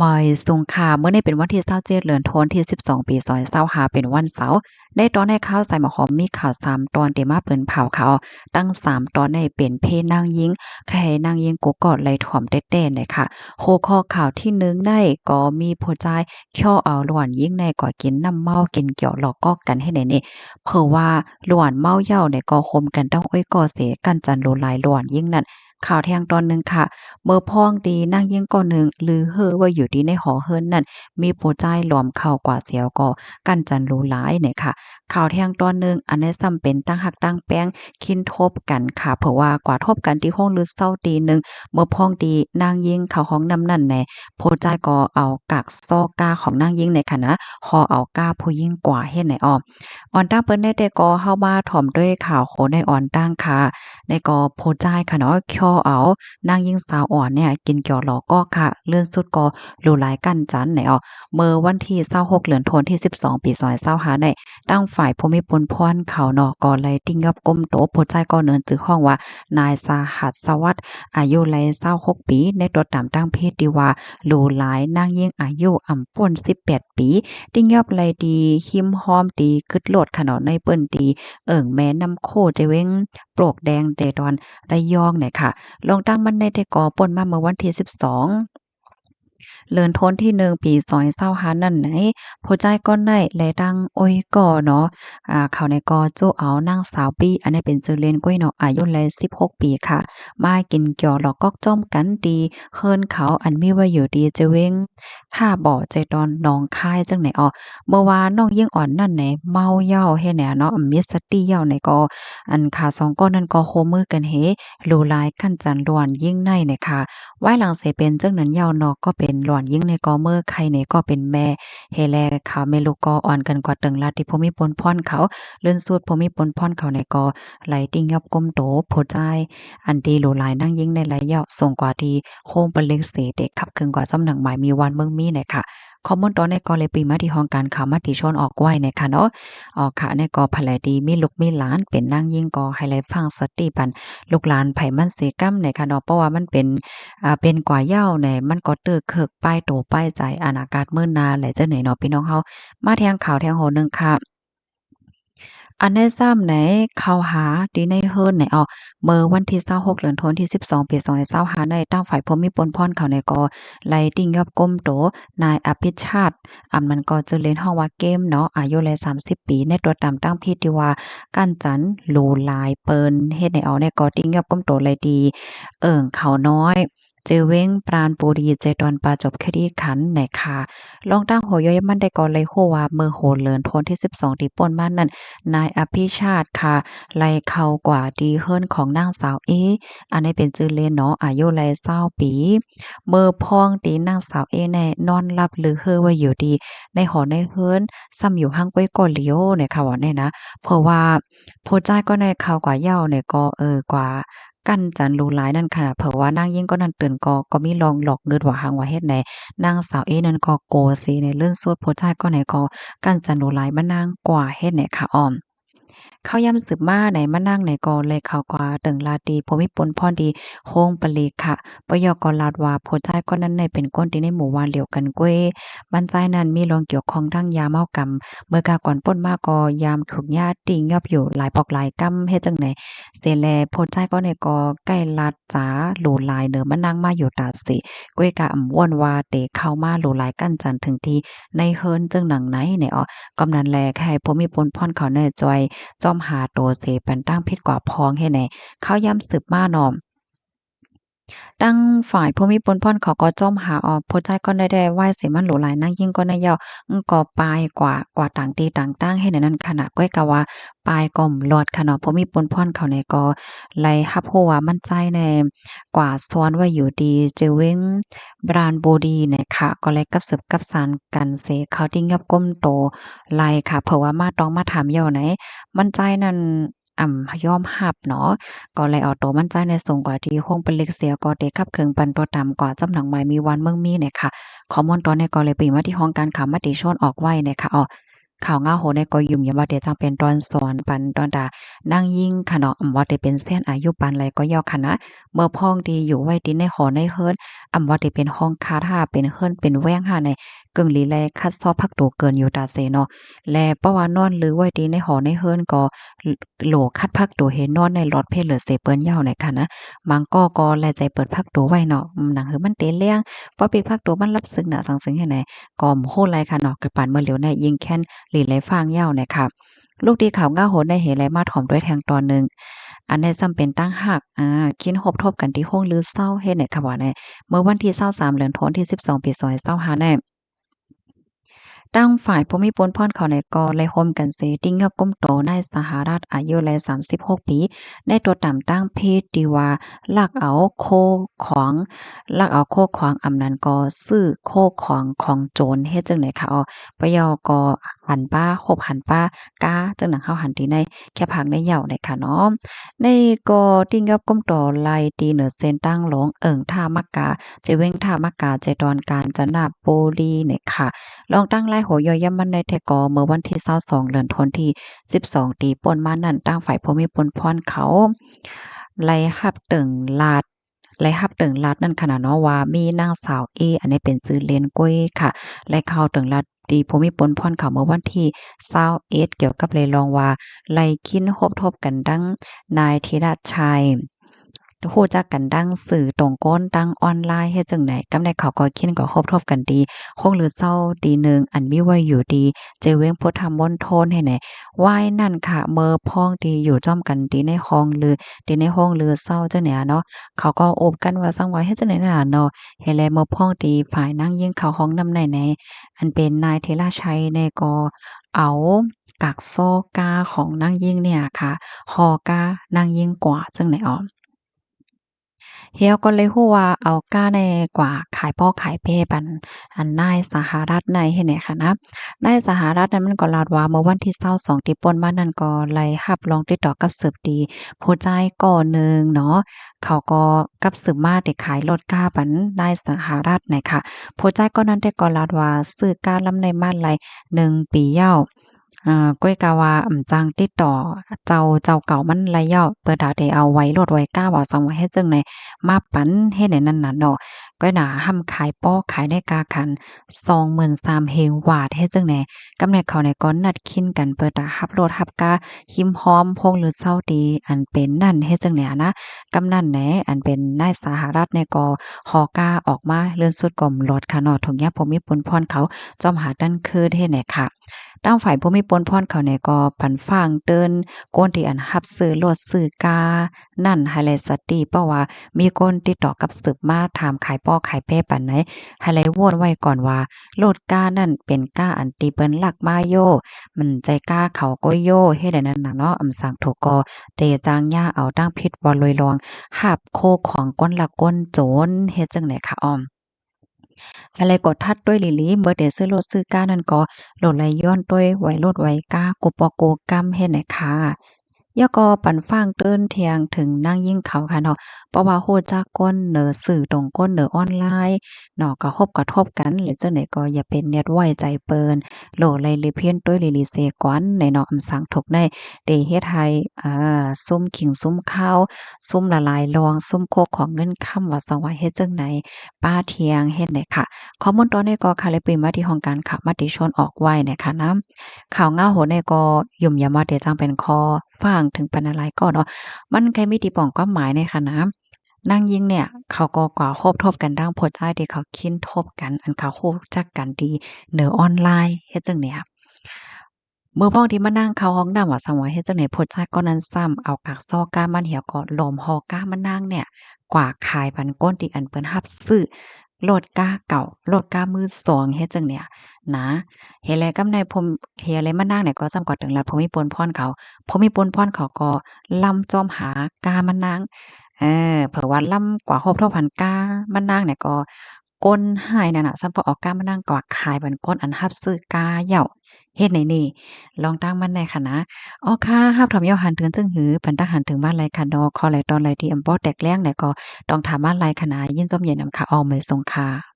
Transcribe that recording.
มอยสุงค่ะเมื่อนี้เป็นวันที่27เดือนธันวาคมที่12ปี2025เป็นวันเสาร์ได้ตอนให้ข่าวใส่หมอหอมมีข่าว3ตอนที่มาเปิ้นเผาข่าวตั้ง3ตอนในเป็นเพนางยิงใครนางยิงกูกอดไหลถ่อมแต้ๆเนี่ยค่ะหัวข้อข่าวที่1ได้ก็มีผู้ชายเาะเอาหลวนยิงในก็กินน้ำเมากินเกี่ยวหลอกกอกกันให้แน่นี่เพราะว่าหลวนเมาเหย้าเนี่ยก็คมกันต้องอ้อยก่อเสกันจันโลหลายหลวนยิงนั่นข่าวแทงตอนหนึ่งค่ะ เมื่อพ้องดีนางยิ่งก่อหนึ่งลือเฮ้อว่าอยู่ดีในหอเฮิรนนั่นมีผู้ชายหลอมเข้ากว่าเสียวก็กั้นจันรู้หลายเนี่ยค่ะข่าวแทงตอนหนึ่งอันนี้ซ้ำเป็นตั้งหักตั้งแป้งคินทบกันค่ะเพราะว่ากว่าทบกันที่ห้องลือเศร้าตีหนึ่งเมื่อพ้องดีนางยิ่งเข้าห้องน้ำนั่นแหน่ผู้ชายก็เอากักซอกกาของนางยิ่งในค่ะนะหอเอากาผู้ยิ่งกว่าเฮ็ดไหนอ้อออนตั้งเปิ้นได้แต่ก็เฮามาถ่อมด้วยข่าวโคในออนตั้งค่ะในก็ผู้ชายค่ะเนาะย่อเอา นางยิ่งสาวอ่อนเนี่ยกินเกี่ยวหลอกก็ค่ะเลื่อนสุดก็รู้หลายกันจันไหนออเมื่อวันที่26เดือนธันวาคมที่12ปี2025ได้ตั้งฝ่ายภูมิพลพรเขาเนาะก็เลยติ้งยอบก้มโตผู้ชายก็เนินจือห้องว่านายสาหัสสวัสดิ์อายุไล26ปีในตัวตามตั้งเพศที่ว่ารู้หลายนางยิ่งอายุอ่ำป่น18ปีติ้งยอบไลดีหิมห้อมตีกึดโลดขนาดในเปิ้นตีแม่น้ำโคเจเว้งโปรกแดงเจดอนระยองเนี่ยค่ะ ลงตั้งมันในได้ก่อป่นมาเมื่อวันที่12เดือนธันวาคมที่1ปี2025นั่นไหนผู้ใจก้อนได้และดังโอ้ยก่อเนาะเขาในกอโจ้เอานางสาวปี้อันนี้เป็นชื่อเล่นก้อยเนาะอายุแล16ปีค่ะมากินเกี่ยวหลอกกอกจ้อมกันดีเฮินเขาอันมีว่าอยู่ดีจะเว้งถ้าบ่ใจตอนหนองคายจังไหนเมื่อวานน้องยิ่งอ่อนนั่นไหนเมาเหย้าเฮ็ดแหนเนาะมีสติเหย้าในก็อันขาสองก้อนนั้นก็โฮมือกันเฮรู้ลายคั่นจันล้วนยิ่งในเนี่ยค่ะ ไว้หลังเสเป็นจังนั้นยาวนอกก็เป็นหล่อนยิ่งในกอเมื่อใครในก็เป็นแม่เฮแลเขาเมลูกก็อ่อนกันกว่าตึงลาติภูมิปนพรเขาเลื่อนสูดภูมิปนพรเขาในกอไหลติ้งยอบก้มโตโพใจายอันดีหลูหลายนั่งยิ่งในไหลยาวส่งกว่าที่โคงเป็นเล็กเสเด็กขับเคลื่อนกว่าจำหนังหมายมีวันเมืองมีเนี่ยค่ะข้อมูลตอนในกอเลยปีมาที่ห้องการข่าวมาติชนออกไว้ในค่ะเนาะออกค่ะในกอภรรยดีมีลูกมีหลานเป็นนั่งยิ่งกอให้ไลฟังสติปันลูกหลานไผมันเสกำในค่ะเนาะเพราะว่ามันเป็น เป็นกว่าเหย้าแหน่มันก็ตึกเคิกป้ายโตป้ายใจอนาคตมื้อหน้าแหละจังไหนเนาะพี่น้องเฮามาแทงข่าวแทงโหนึงค่ะอันได้ซ้ำไหนเข้าหาที่ในเฮิรนไหนเมื่อวันที่26เดือนธันวาคมที่12ปี2025ในตั้งฝ่ายภูมิพลพรเขาในก็ไล่ติ้งยอบก้มโตนายอภิชาติมันก็จะเล่นห้องว่าเกมเนาะอายุเลย30ปีในตัวตามตั้งพิธีว่ากั้นจันหลูหลายเปิ้นเฮ็ดให้เอาในก็ติ้งยอบก้มโตเลยดีเขาน้อยเจอเว้งปราณปุรีเจดอนปาจบคดีขันไหนค่ะลองตั้งหัวย่อยมันได้ก่อนเลยโฮว่าเมื่อโหเลินทนที่12ที่ป่นมานั่นนายอภิชาติค่ะไล่เข้ากว่าดีเฮิรนของนางสาวอันนี้เป็นชื่อเล่นเนาะอายุไล่20ปีเมื่อพ้องตีนางสาวแน่นอนรับหรือเฮอว่าอยู่ดีในหอในเฮิรนซ้ำอยู่ห้างก้อยก่อเลียวเนี่ยค่ะว่าแน่นะเพราะว่าผู้จ้ายก็ในข่าวกว่าเหย้าเนี่ยก็กว่า กั้นจันรู้หลายนั่นค่ะเผอว่านางยิ่งก็นั่นเตือนก็มีลองหลอกเงินว่าหางว่าเฮ็ดใดนางสาวนั่นก็โกสิในเรื่องสุดผู้ชายก็ไหนก็กั้นจันรู้หลายมานางกว่าเฮ็ดไหนค่ะอ้อม เข้าย่ำสืบมาไหนมานั่งไหนก็เลยข่าวกว่าตึงลาตีภูมิพลพรดีโฮงปลีค่ะปยกลาดว่าผู้ชายคนนั้นในเป็นคนที่ในหมู่บ้านเดียวกันก้วยบรรจายนั้นมีรองเกี่ยวข้องทั้งยาเมากรรมเมื่อกาก่อนป้นมาก็ยามถูกญาติติงยอบอยู่หลายปอกหลายกำเฮ็ดจังไหนเสแลผู้ชายก็ในก็ใกล้ลัดจ๋าหลูหลายเด้อมานั่งมาอยู่ตาสิก้วยกะอำว่วนว่าเตเข้ามาหลูหลายกั้นจันถึงที่ในเฮิรนจึงหนังไหนเนี่ยกำนันแลแค่ภูมิพลพรเขาแน่จอย จอมหาโตเสปันตั้งพิษกว่าพองให้ไหนเข้าย้ำสืบมาหนอม ตั้งฝ่ายภูมิพลพ่นเขาก็จ้อมหาออกผู้ใจก็ได้ไหว้เสมันหลูหลายนั่งยิ่งก็ได้ยอก็ปลายกว่าต่างตีต่างตั้งให้ในนั้นขณะก้อยกะว่าปลายก่อมหลอดค่ะเนาะภูมิพลพ่นเขาในก็ไล่รับรู้ว่ามั่นใจในกว่าซ้อนว่าอยู่ดีเจอเว้งบรานโบดีเนี่ยค่ะก็เลยกับสืบกับสานกันเสเขาทิ้งยับก้มโตไล่ค่ะเพราะว่ามาต้องมาถามเหี่ยวไหนมั่นใจนั่นยอมรับเนาะ ก็เลยเอาตัวมั่นใจในสูงกว่าที่คงเป็นเล็กเสียก็เด็กขับเครื่องปันตัวต่ำกว่าจำหนังหมายมีวันเมืองมีเนี่ยค่ะข้อมูลตอนนี้ก็เลยปีมาที่ห้องการข่าวมติชนออกไว้เนี่ยค่ะ ข่าวเงาโหในก็ยุ่มอย่าว่าแต่จังเป็นตอนสอนปันตอนตานั่งยิ่งค่ะเนาะว่าแต่เป็นเส้นอายุปันไรก็ยอคณะเมื่อพ้องดีอยู่ไว้ดินในหอในเฮิรนว่าแต่เป็นห้องคาถ้าเป็นเฮิรนเป็นแว้งหาในกึ่งลีแลคัดซอพักโตเกินอยู่ตาเซเนาะและเพราะว่านอนหรือไว้ดีในหอในเฮิรนก็โหลคัดพักโตเห็นนอนในรถเพลเหลือเสเปิ้นยาวในค่ะนะมังก็แลใจเปิดพักโตไว้เนาะหนังหือมันเตเลี้ยงเพราะปีพักโตมันรับสึกน่ะสังสึงให้ไหนก็โหไรค่ะเนาะกะปานเมื่อเหลียวในยิงแค้นหลีไหลฟางยาวนะคะลูกดีข่าวง่าโหนได้เหไหลมาถ่อมด้วยแทงตอนหนึ่งอันในจำเป็นตั้งหักคิดหบทบกันที่ห้องลือเศร้าเฮ็ดไหนค่ะว่าในเมื่อวันที่23เดือนธันวาคมที่12ปี2025แน่ตั้งฝ่ายภูมิพลพรเขาในกอไล่โฮมกันเสติ้งกับก้มโตในสหรัฐอายุไล36ปีได้ตัวต่ำตั้งเพศดีว่าลักเอาโคของลักเอาโคของอำนันก็ซื้อโคของโจรเฮ็ดจังไหนคะอ๋อปยก็หันป้าคบหันป้ากาจังหนังเฮาหันที่ในแค่พักในเหย่าในค่ะเนาะในก็ติ้งกับก้มโตไล่ตีเหนือเส้นตั้งหลงท่ามักกาเจเว้งท่ามักกาเจดอนการจนาบุรีเนี่ยค่ะ ลองตั้งไล่โหย่อยย่ำมันในแทกอเมื่อวันที่22เดือนธันวาคมที่12ตีป่นมานั่นตั้งฝ่ายภูมิพลพรเขาไล่ฮับเติ่งลาดไล่ฮับเติ่งลาดนั่นขนาดเนาะว่ามีนางสาวเออันนี้เป็นชื่อเล่นก้อยค่ะไล่เข้าเติ่งลาดตีภูมิพลพรเขาเมื่อวันที่21เกี่ยวกับเลยลองว่าไล่คินคบทบกันดังนายธีรชัยฮู้จักกันดังสื่อตรงก้นดังออนไลน์เฮ็ดจังได๋กำได้เขาก็คินก็คบทบกันดี คงหรือเศร้าตีหนึ่งอันมีไว้อยู่ดีเจเว้งพุทธมณฑลให้ไหนว่ายนั่นค่ะเมอพ้องดีอยู่จ้อมกันตีในห้องหรือตีในห้องหรือเศร้าจังเนี่ยเนาะเขาก็โอบกันว่าสังไว้เฮ็ดจังได๋น่ะเนาะเฮ็ดแลเมอพ้องดีฝ่ายนั่งยิงเข้าห้องนำในอันเป็นนายเทราชัยเนี่ยก็เอากักโซกาของนางยิ่งเนี่ยค่ะฮอกานางยิ่งกว่าจังไหนอ้อ เฮียก็เลยฮู้ว่าเอาก้าในกว่าขายพ่อขายแม่ปันอันนายสหรัฐในเฮ็ดไหนค่ะนะนายสหรัฐนั้นมันก็ลาดว่าเมื่อวันที่22ที่ป่นมานั่นก็ไล่รับรองติดต่อกับสืบดีผู้จ่ายก่อหนึ่งเนาะเขาก็กับสืบมาได้ขายรถก้าปันนายสหรัฐน่ะค่ะผู้จ่ายก็นั้นได้ก็ลาดว่าซื้อก้าลำในมาไล1 ปีเหย้าก้อยกาว่าจังติดต่อเจ้าเก่ามันระยะเปิดดาได้เอาไว้รถไว้ก้าว่าสังไว้เฮ็ดจังได๋มาปันเฮ็ดให้นั่นน่ะเนาะก้อยน่ะห้ำขายป้อขายได้กาคัน23,000เฮงวาทเฮ็ดจังได๋กำาเนิดเขาในก็นัดคินกันเปิดดารับรถรับกาคิมพร้อมพงหรือเซาดีอันเป็นนั่นเฮ็ดจังได๋นะกำนั้นแหนอันเป็นนายสหรัฐเนี่ยก็ฮอกาออกมาเลื่อนสุดกลมรถค่ะเนาะถุงยาภูมิพลพรเขาจอมหาดันคือเฮ็ดไหนค่ะ ตั้งฝ่ายผู้มีปนพรเขาเนี่ยก็ปันฟังเติ้นก้นที่อันรับซื้อรถซื้อกานั่นไฮไลท์สตีเพราะว่ามีคนติดต่อกับสืบมาถามขายป้อขายเป้ปันไหนไฮไลท์โวนไว้ก่อนว่าโลดกานั่นเป็นกาอันตีเปิ้นลักมาโยมันใจกาเขาก็โยเฮ็ดได้นั่นน่ะเนาะสั่งถูกก็เตจางย่าเอาตั้งพิษบ่ลอยลองหาบโคของก้นลักก้นโจรเฮ็ดจังได๋คะอ้อม อะไรกดทัดด้วยลิลีเมื่อเดซื้อรถซื้อก้านั่นก็โหลดไหลย้อนด้วยไว้รถไว้ก้ากุปอโกกำเฮ็ดไหนค่ะยอก็ปันฟ้างเติ้นเทียงถึงนั่งยิ่งเขาค่ะเนาะเพราะว่าโฮดจากก้นเหนือสื่อตรงก้นเหนือออนไลน์เนาะก็กระทบกันหรือจังได๋ก็อย่าเป็นเน็ตไว้ใจเปิ้นโหลดไหลลิเพียนด้วยลิลิเซกวนในเนาะสังถกได้ได้เฮ็ดให้ซุ่มขิงซุ่มข้าวซุ่มละลายลองซุ่มโคกของเงินค่ำว่าสังว่าเฮ็ดจังไดป้าเที่ยงเฮ็ดได้ค่ะ ข้อมูลตอนนี้ก็ค่ะเลยปริมาที่ห้องการข่าวมติชนออกไว้นะคะนะข่าวเงาโหนก็ยุ่มยามว่าเดจังเป็นคอฟังถึงปันอะไรก็เนาะมันใครมีตีป่องความหมายในค่ะนะนางยิงเนี่ยเขาก็กว่าคบทบกันดังโพดใจที่เขาคินทบกันอันเขาฮู้จักกันดีเหนือออนไลน์เฮ็ดจังเนี่ยเมื่อพ้องที่มานั่งเข้าห้องน้ำว่าสังว่าเฮ็ดจังได๋โพดใจก็นั้นซ้ำเอากากซอกามันเหี่ยวก็หลอมฮอกามานั่งเนี่ยกว่าขายพันก้นที่อันเปิ้นรับซื้อ โลดกาเก่าโลดกามือสองเฮ็ดจังเนี่ยนะเฮ็ดแล้วกำในพรมเฮียเลยมานั่งเนี่ยก็ซ้ำกว่าถึงรัฐภูมิพลพรเขาภูมิพลพรเขาก็ล่ำจอมหากามานั่งเผื่อว่าล่ำกว่า6เท่าพันกามานั่งเนี่ยก็ก้นหายนั่นน่ะซ้ำพอเออกกามานั่งกว่าขายบันก้นอันรับซื้อกาเหย้าเฮ็ดไหนนี่ลองตั้งมันได้ค่ะนะอ๋อค่ะรับถอมเยาหันถึงจึงหือปันตาหันถึงบ้านไรค่ะดอกขอไหลตอนไหลที่อำป้อแตกแล้งเนี่ยก็ต้องถามบ้านไรค่ะนะยินจมเย็นนำค่ะออมไม่ทรงค่ะ